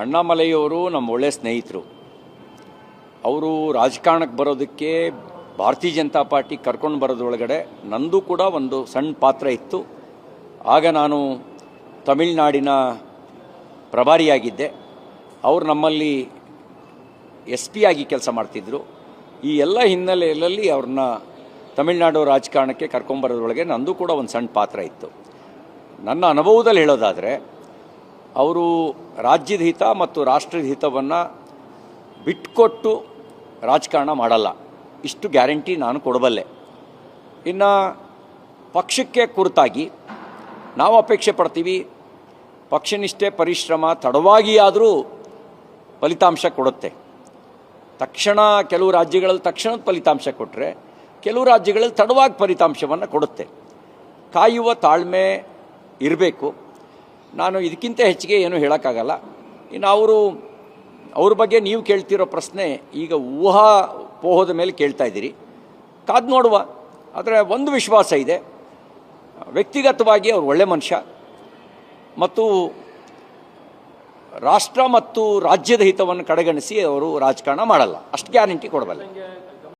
ಅಣ್ಣಾಮಲೈಯವರು ನಮ್ಮ ಒಳ್ಳೆಯ ಸ್ನೇಹಿತರು. ಅವರು ರಾಜಕಾರಣಕ್ಕೆ ಬರೋದಕ್ಕೆ ಭಾರತೀಯ ಜನತಾ ಪಾರ್ಟಿ ಕರ್ಕೊಂಡು ಬರೋದ್ರೊಳಗಡೆ ನಂದು ಕೂಡ ಒಂದು ಸಣ್ಣ ಪಾತ್ರ ಇತ್ತು. ಆಗ ನಾನು ತಮಿಳುನಾಡಿನ ಪ್ರಭಾರಿಯಾಗಿದ್ದೆ. ಅವರು ನಮ್ಮಲ್ಲಿ SP ಆಗಿ ಕೆಲಸ ಮಾಡ್ತಿದ್ದರು. ಈ ಎಲ್ಲ ಹಿನ್ನೆಲೆಯಲ್ಲಿ ಅವ್ರನ್ನ ತಮಿಳುನಾಡು ರಾಜಕಾರಣಕ್ಕೆ ಕರ್ಕೊಂಬರೋದ್ರೊಳಗೆ ನಂದು ಕೂಡ ಒಂದು ಸಣ್ಣ ಪಾತ್ರ ಇತ್ತು. ನನ್ನ ಅನುಭವದಲ್ಲಿ ಹೇಳೋದಾದರೆ ಅವರು ರಾಜ್ಯದ ಹಿತ ಮತ್ತು ರಾಷ್ಟ್ರದ ಹಿತವನ್ನು ಬಿಟ್ಕೊಟ್ಟು ರಾಜಕಾರಣ ಮಾಡಲ್ಲ, ಇಷ್ಟು ಗ್ಯಾರಂಟಿ ನಾನು ಕೊಡಬಲ್ಲೆ. ಇನ್ನು ಪಕ್ಷಕ್ಕೆ ಕುರಿತಾಗಿ ನಾವು ಅಪೇಕ್ಷೆ ಪಡ್ತೀವಿ, ಪಕ್ಷನಿಷ್ಠೆ ಪರಿಶ್ರಮ ತಡವಾಗಿಯಾದರೂ ಫಲಿತಾಂಶ ಕೊಡುತ್ತೆ. ತಕ್ಷಣ ಕೆಲವು ರಾಜ್ಯಗಳಲ್ಲಿ ತಕ್ಷಣದ ಫಲಿತಾಂಶ ಕೊಟ್ಟರೆ, ಕೆಲವು ರಾಜ್ಯಗಳಲ್ಲಿ ತಡವಾಗಿ ಫಲಿತಾಂಶವನ್ನು ಕೊಡುತ್ತೆ. ಕಾಯುವ ತಾಳ್ಮೆ ಇರಬೇಕು. ನಾನು ಇದಕ್ಕಿಂತ ಹೆಚ್ಚಿಗೆ ಏನೂ ಹೇಳೋಕ್ಕಾಗಲ್ಲ. ಇನ್ನು ಅವ್ರ ಬಗ್ಗೆ ನೀವು ಕೇಳ್ತಿರೋ ಪ್ರಶ್ನೆ ಈಗ ಊಹಾಪೋಹದ ಮೇಲೆ ಕೇಳ್ತಾ ಇದ್ದೀರಿ, ಕಾದು ನೋಡುವ. ಆದರೆ ಒಂದು ವಿಶ್ವಾಸ ಇದೆ, ವ್ಯಕ್ತಿಗತವಾಗಿ ಅವರು ಒಳ್ಳೆ ಮನುಷ್ಯ ಮತ್ತು ರಾಷ್ಟ್ರ ಮತ್ತು ರಾಜ್ಯದ ಹಿತವನ್ನು ಕಡೆಗಣಿಸಿ ಅವರು ರಾಜಕಾರಣ ಮಾಡಲ್ಲ, ಅಷ್ಟು ಗ್ಯಾರಂಟಿ ಕೊಡಬಲ್ಲ.